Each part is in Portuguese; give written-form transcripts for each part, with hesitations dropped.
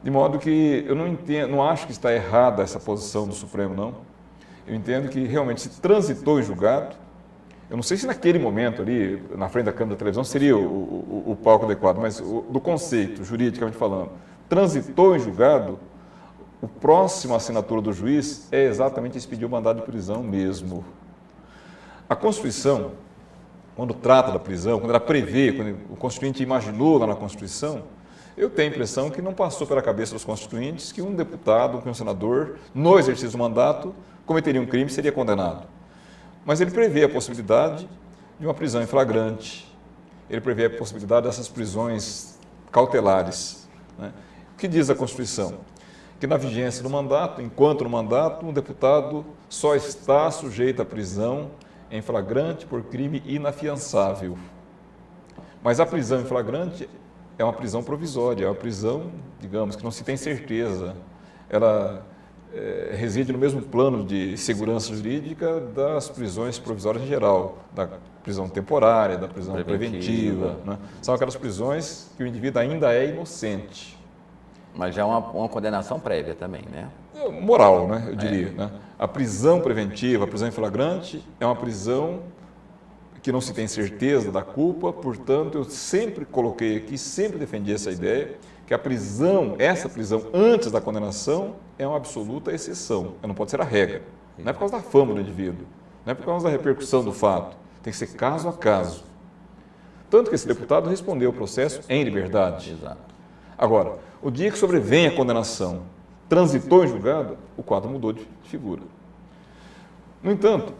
De modo que eu não entendo, não acho que está errada essa posição do Supremo, não. Eu entendo que realmente se transitou em julgado. Eu não sei se naquele momento ali, na frente da câmera da televisão, seria o palco adequado, mas do conceito, juridicamente falando, transitou em julgado, o próximo assinatura do juiz é exatamente expedir o mandado de prisão mesmo. A Constituição, quando trata da prisão, quando ela prevê, quando o Constituinte imaginou lá na Constituição, eu tenho a impressão que não passou pela cabeça dos constituintes que um deputado, que um senador, no exercício do mandato, cometeria um crime e seria condenado. Mas ele prevê a possibilidade de uma prisão em flagrante, ele prevê a possibilidade dessas prisões cautelares, né? O que diz a Constituição? Que na vigência do mandato, enquanto no mandato, um deputado só está sujeito à prisão em flagrante por crime inafiançável. Mas a prisão em flagrante é uma prisão provisória, é uma prisão, digamos, que não se tem certeza. Ela reside no mesmo plano de segurança jurídica das prisões provisórias em geral, da prisão temporária, da prisão preventiva, né? São aquelas prisões que o indivíduo ainda é inocente. Mas já é uma condenação prévia também, né? Moral, né, eu diria. Né? A prisão preventiva, a prisão em flagrante, é uma prisão que não se tem certeza da culpa, portanto, eu sempre coloquei aqui, sempre defendi essa ideia, que a prisão, essa prisão antes da condenação, é uma absoluta exceção, não pode ser a regra. Não é por causa da fama do indivíduo, não é por causa da repercussão do fato, tem que ser caso a caso. Tanto que esse deputado respondeu o processo em liberdade. Exato. Agora, o dia que sobrevém a condenação, transitou em julgado, o quadro mudou de figura. No entanto,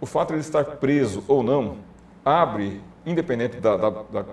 o fato de ele estar preso ou não, abre, independente da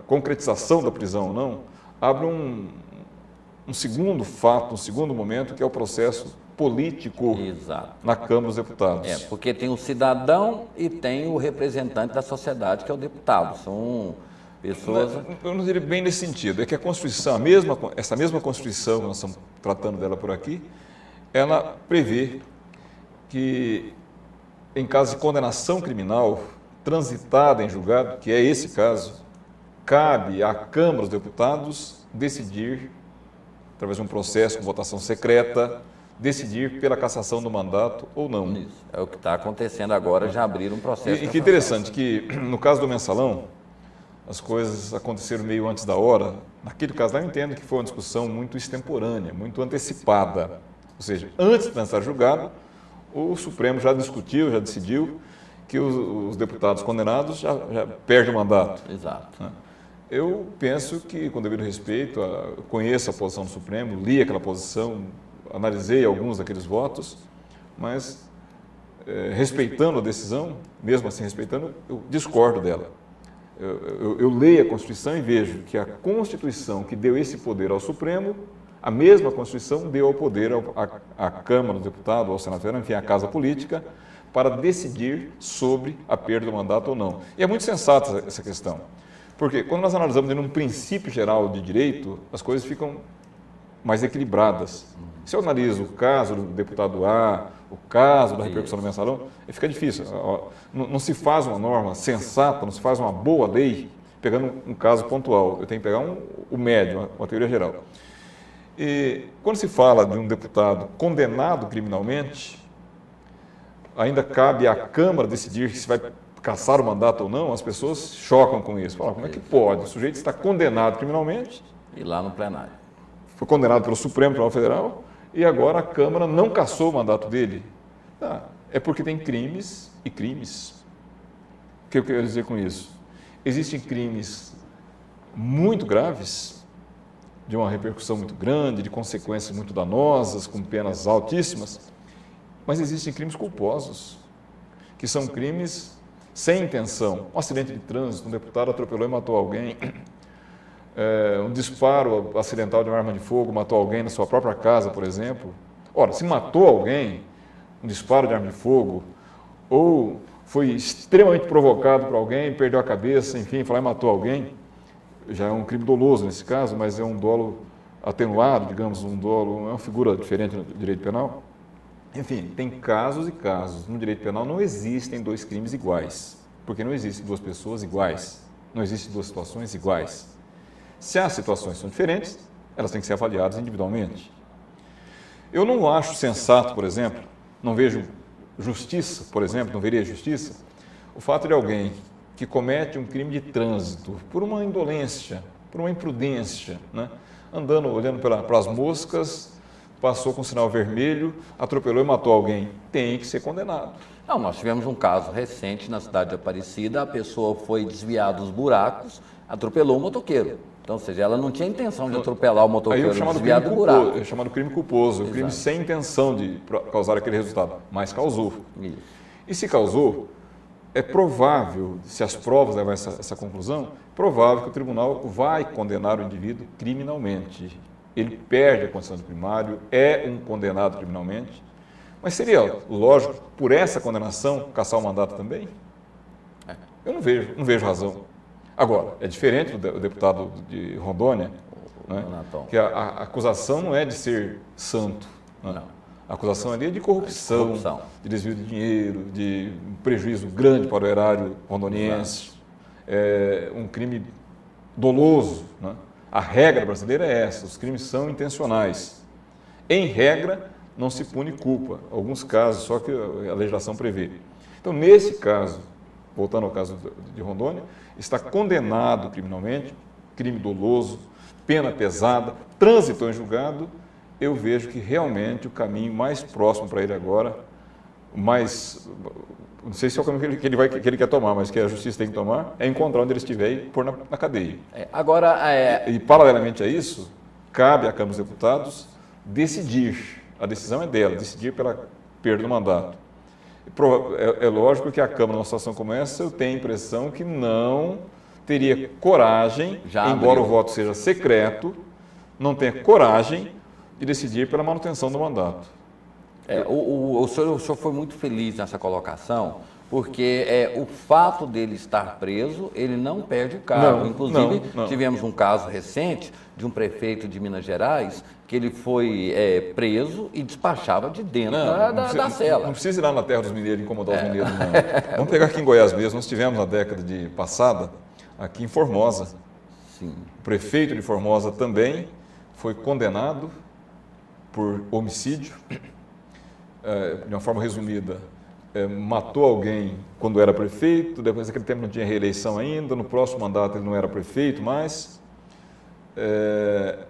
concretização da prisão ou não, abre um segundo fato, um segundo momento, que é o processo político. Exato. Na Câmara dos Deputados. Porque tem o cidadão e tem o representante da sociedade, que é o deputado. São pessoas... Eu não diria bem nesse sentido, é que a Constituição, essa mesma Constituição, que nós estamos tratando dela por aqui, ela prevê que, em caso de condenação criminal transitada em julgado, que é esse caso, cabe à Câmara dos Deputados decidir, através de um processo com votação secreta, decidir pela cassação do mandato ou não. Isso. É o que está acontecendo agora, já abriram um processo. E que interessante que, no caso do mensalão, as coisas aconteceram meio antes da hora. Naquele caso lá, eu entendo que foi uma discussão muito extemporânea, muito antecipada. Ou seja, antes de começar julgado, o Supremo já discutiu, já decidiu que os deputados condenados já perdem o mandato. Exato. Eu penso que, com devido respeito, conheço a posição do Supremo, li aquela posição, analisei alguns daqueles votos, mas respeitando a decisão, mesmo assim respeitando, eu discordo dela. Eu leio a Constituição e vejo que a Constituição que deu esse poder ao Supremo, a mesma Constituição deu ao poder à Câmara dos Deputados, ao Senado, enfim, à Casa Política, para decidir sobre a perda do mandato ou não. E é muito sensata essa questão, porque quando nós analisamos em um princípio geral de direito, as coisas ficam mais equilibradas. Se eu analiso o caso do deputado A, o caso da repercussão do mensalão, fica difícil. Não se faz uma norma sensata, não se faz uma boa lei pegando um caso pontual. Eu tenho que pegar o médio, uma teoria geral. E quando se fala de um deputado condenado criminalmente, ainda cabe à Câmara decidir se vai cassar o mandato ou não, as pessoas chocam com isso. Falam, como é que pode? O sujeito está condenado criminalmente. E lá no plenário. Foi condenado pelo Supremo Tribunal Federal e agora a Câmara não cassou o mandato dele. É porque tem crimes e crimes. O que eu quero dizer com isso? Existem crimes muito graves, de uma repercussão muito grande, de consequências muito danosas, com penas altíssimas, mas existem crimes culposos, que são crimes sem intenção. Um acidente de trânsito, um deputado atropelou e matou alguém, um disparo acidental de uma arma de fogo, matou alguém na sua própria casa, por exemplo. Ora, se matou alguém, um disparo de arma de fogo, ou foi extremamente provocado por alguém, perdeu a cabeça, enfim, foi lá e matou alguém, já é um crime doloso nesse caso, mas é um dolo atenuado, digamos, um dolo, é uma figura diferente no direito penal. Enfim, tem casos e casos. No direito penal não existem dois crimes iguais, porque não existem duas pessoas iguais, não existem duas situações iguais. Se as situações são diferentes, elas têm que ser avaliadas individualmente. Eu não acho sensato, por exemplo, não vejo justiça, por exemplo, não veria justiça, o fato de alguém que comete um crime de trânsito por uma indolência, por uma imprudência, né? Andando, olhando para as moscas, passou com sinal vermelho, atropelou e matou alguém, tem que ser condenado. Não, nós tivemos um caso recente na cidade de Aparecida, a pessoa foi desviar dos buracos, atropelou o motoqueiro. Então, ou seja, ela não tinha intenção de atropelar o motoqueiro, desviar do buraco. É chamado crime culposo, o crime sem intenção de causar aquele resultado, mas causou. Isso. E se causou, é provável, se as provas levam a essa conclusão, provável que o tribunal vai condenar o indivíduo criminalmente. Ele perde a condição de primário, é um condenado criminalmente, mas seria lógico, por essa condenação, cassar o mandato também? Eu não vejo razão. Agora, é diferente do deputado de Rondônia, né, que a acusação não é de ser santo. Né? A acusação ali é de corrupção, de desvio de dinheiro, de um prejuízo grande para o erário rondoniense, um crime doloso. Né? A regra brasileira é essa, os crimes são intencionais. Em regra, não se pune culpa, alguns casos só que a legislação prevê. Então, nesse caso, voltando ao caso de Rondônia, está condenado criminalmente, crime doloso, pena pesada, trânsito em julgado, eu vejo que realmente o caminho mais próximo para ele agora, não sei se é o caminho que ele quer tomar, mas que a justiça tem que tomar, é encontrar onde ele estiver e pôr na cadeia. E paralelamente a isso, cabe à Câmara dos Deputados decidir, a decisão é dela, decidir pela perda do mandato. É lógico que a Câmara, numa situação como essa, eu tenho a impressão que não teria coragem, embora o voto seja secreto, não tenha coragem de decidir pela manutenção do mandato. O senhor foi muito feliz nessa colocação, porque o fato dele estar preso, ele não perde o cargo. Inclusive, tivemos um caso recente de um prefeito de Minas Gerais que ele foi preso e despachava de dentro da cela. Não precisa ir lá na terra dos mineiros incomodar os mineiros, não. Vamos pegar aqui em Goiás mesmo. Nós tivemos na década passada, aqui em Formosa. Sim. O prefeito de Formosa também foi condenado por homicídio, de uma forma resumida. Matou alguém quando era prefeito, depois daquele tempo não tinha reeleição ainda, no próximo mandato ele não era prefeito mais.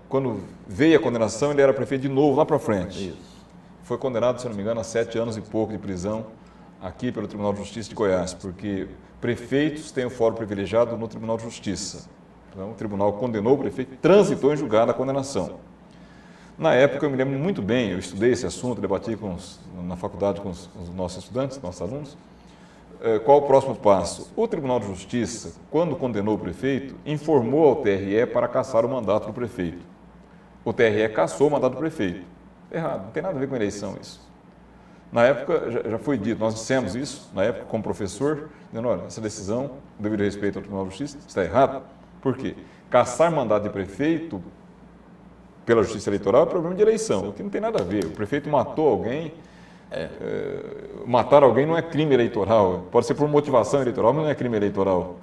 Quando veio a condenação, ele era prefeito de novo, lá para frente. Isso. Foi condenado, se não me engano, a 7 anos e pouco de prisão aqui pelo Tribunal de Justiça de Goiás, porque prefeitos têm o fórum privilegiado no Tribunal de Justiça. Então, o tribunal condenou o prefeito, transitou em julgado a condenação. Na época, eu me lembro muito bem, eu estudei esse assunto, debati na faculdade com os nossos estudantes, nossos alunos. Qual o próximo passo? O Tribunal de Justiça, quando condenou o prefeito, informou ao TRE para cassar o mandato do prefeito. O TRE cassou o mandato do prefeito. Errado, não tem nada a ver com eleição isso. Na época, já foi dito, nós dissemos isso, na época, como professor, dizendo, olha, essa decisão, devido ao respeito ao Tribunal de Justiça, está errada. Por quê? Cassar mandato de prefeito pela Justiça Eleitoral é problema de eleição, o que não tem nada a ver. O prefeito matou alguém, matar alguém não é crime eleitoral, pode ser por motivação eleitoral, mas não é crime eleitoral.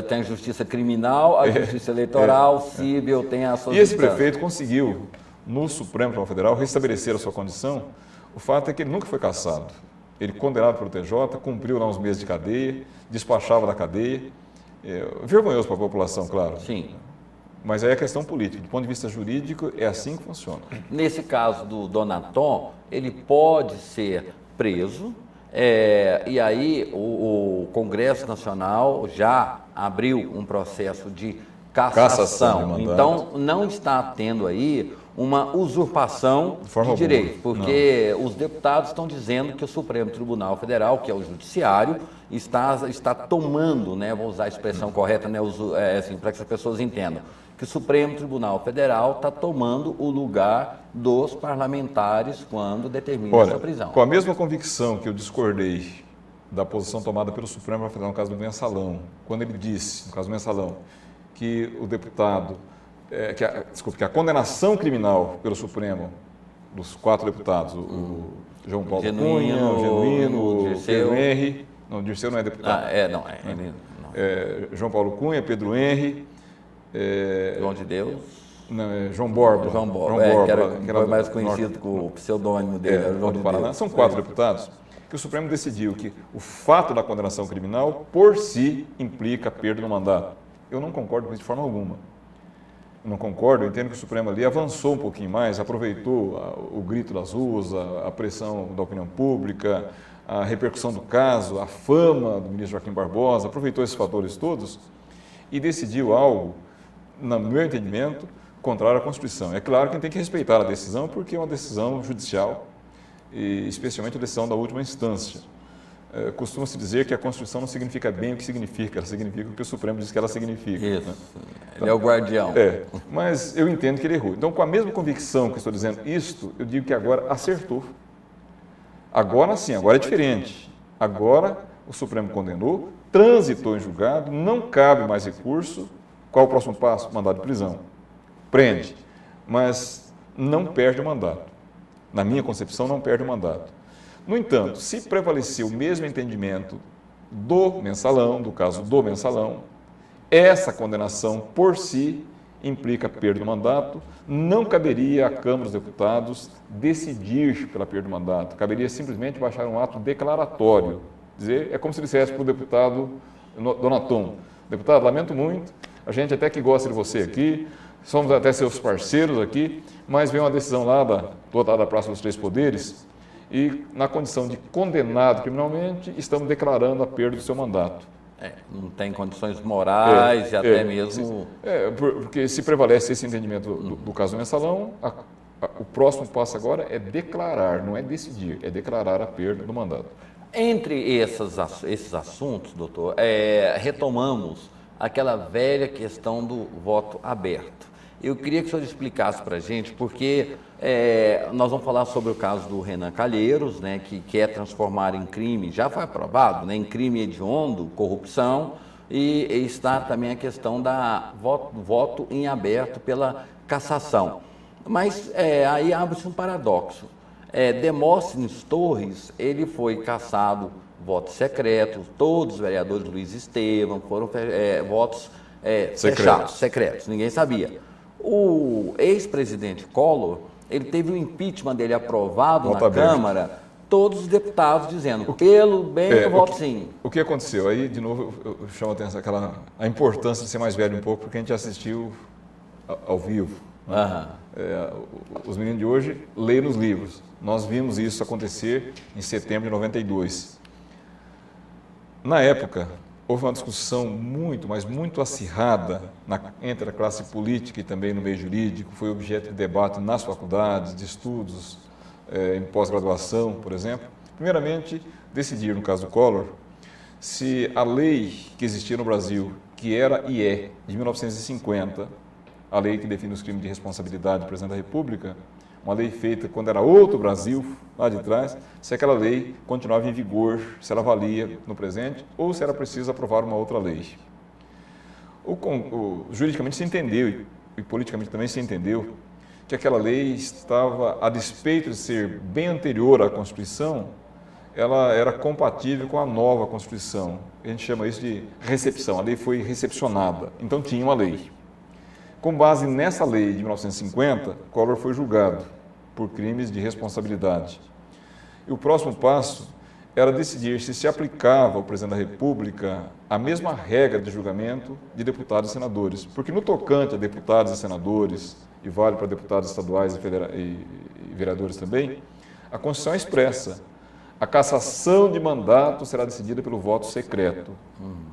Tem a justiça criminal, a justiça eleitoral, civil, tem a sua. E esse prefeito conseguiu, no Supremo Tribunal Federal, restabelecer a sua condição. O fato é que ele nunca foi cassado. Ele, condenado pelo TJ, cumpriu lá uns meses de cadeia, despachava da cadeia. Vergonhoso para a população, claro. Sim. Mas aí é questão política. Do ponto de vista jurídico, é assim que funciona. Nesse caso do Donaton, ele pode ser preso, e aí o Congresso Nacional já abriu um processo de cassação. Então, não está tendo aí uma usurpação de direito, porque os deputados estão dizendo que o Supremo Tribunal Federal, que é o judiciário, está tomando, né, vou usar a expressão correta, né, assim, para que as pessoas entendam, que o Supremo Tribunal Federal está tomando o lugar dos parlamentares quando determina essa prisão. Com a mesma convicção que eu discordei da posição tomada pelo Supremo Federal no caso do Mensalão, quando ele disse, no caso do Mensalão, que o deputado, que a condenação criminal pelo Supremo dos 4 deputados, o João Paulo Cunha, o Genuíno, o Pedro Henry, não, o Dirceu não é deputado. Não. João Paulo Cunha, Pedro Henry, João de Deus. João Borba. João Borba, que era mais conhecido com o pseudônimo dele. João do Paraná. São 4 deputados que o Supremo decidiu que o fato da condenação criminal, por si, implica a perda do mandato. Eu não concordo com isso de forma alguma. Eu não concordo, eu entendo que o Supremo ali avançou um pouquinho mais, aproveitou o grito das ruas, a pressão da opinião pública, a repercussão do caso, a fama do ministro Joaquim Barbosa, aproveitou esses fatores todos e decidiu algo, no meu entendimento, contrário à Constituição. É claro que a gente tem que respeitar a decisão, porque é uma decisão judicial, e especialmente a decisão da última instância. Costuma-se dizer que a Constituição não significa bem o que significa, ela significa o que o Supremo diz que ela significa. Isso, né? Ele é o guardião. Mas eu entendo que ele errou. Então, com a mesma convicção que estou dizendo isto, eu digo que agora acertou. Agora sim, agora é diferente. Agora o Supremo condenou, transitou em julgado, não cabe mais recurso. Qual o próximo passo? Mandado de prisão. Prende, mas não perde o mandato. Na minha concepção, não perde o mandato. No entanto, se prevalecer o mesmo entendimento do mensalão, do caso do mensalão, essa condenação por si implica a perda do mandato, não caberia à Câmara dos Deputados decidir pela perda do mandato, caberia simplesmente baixar um ato declaratório. É como se dissesse para o deputado Donaton: deputado, lamento muito, a gente até que gosta de você aqui, somos até seus parceiros aqui, mas vem uma decisão lá da Praça dos Três Poderes e, na condição de condenado criminalmente, estamos declarando a perda do seu mandato. Não tem condições morais e até mesmo... Porque se prevalece esse entendimento do caso mensalão, o próximo passo agora é declarar, não é decidir, é declarar a perda do mandato. Entre esses assuntos, doutor, retomamos aquela velha questão do voto aberto. Eu queria que o senhor explicasse para a gente, porque nós vamos falar sobre o caso do Renan Calheiros, né, que quer transformar em crime, já foi aprovado, né, em crime hediondo, corrupção, e está também a questão da voto em aberto pela cassação. Mas aí abre-se um paradoxo. Demóstenes Torres, ele foi cassado voto secreto, todos os vereadores, Luiz Estevam, foram votos fechados, secretos, ninguém sabia. O ex-presidente Collor, ele teve o impeachment dele aprovado na Câmara, todos os deputados dizendo, pelo bem eu voto sim. O que aconteceu? Aí, de novo, eu chamo a atenção a importância de ser mais velho um pouco, porque a gente assistiu ao vivo. Né? Os meninos de hoje leem nos livros. Nós vimos isso acontecer em setembro de 92. Na época, houve uma discussão muito acirrada entre a classe política e também no meio jurídico, foi objeto de debate nas faculdades, de estudos, em pós-graduação, por exemplo. Primeiramente, decidir, no caso do Collor, se a lei que existia no Brasil, que era e é de 1950, a lei que define os crimes de responsabilidade do presidente da República, uma lei feita quando era outro Brasil, lá de trás, se aquela lei continuava em vigor, se ela valia no presente, ou se era preciso aprovar uma outra lei. Juridicamente se entendeu, e politicamente também se entendeu, que aquela lei estava, a despeito de ser bem anterior à Constituição, ela era compatível com a nova Constituição. A gente chama isso de recepção, a lei foi recepcionada, então tinha uma lei. Com base nessa lei de 1950, Collor foi julgado por crimes de responsabilidade. E o próximo passo era decidir se aplicava ao presidente da República a mesma regra de julgamento de deputados e senadores. Porque no tocante a deputados e senadores, e vale para deputados estaduais e vereadores também, a Constituição é expressa. A cassação de mandato será decidida pelo voto secreto.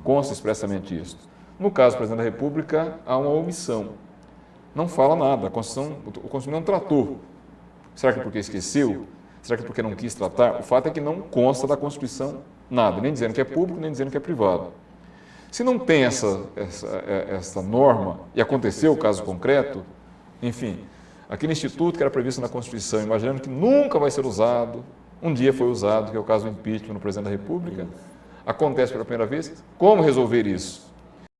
Consta expressamente isso. No caso do presidente da República, há uma omissão. Não fala nada, o Constituição não tratou. Será que porque esqueceu? Será que porque não quis tratar? O fato é que não consta da Constituição nada, nem dizendo que é público, nem dizendo que é privado. Se não tem essa norma, e aconteceu o caso concreto, enfim, aquele instituto que era previsto na Constituição, imaginando que nunca vai ser usado, um dia foi usado, que é o caso do impeachment no presidente da República, acontece pela primeira vez, como resolver isso?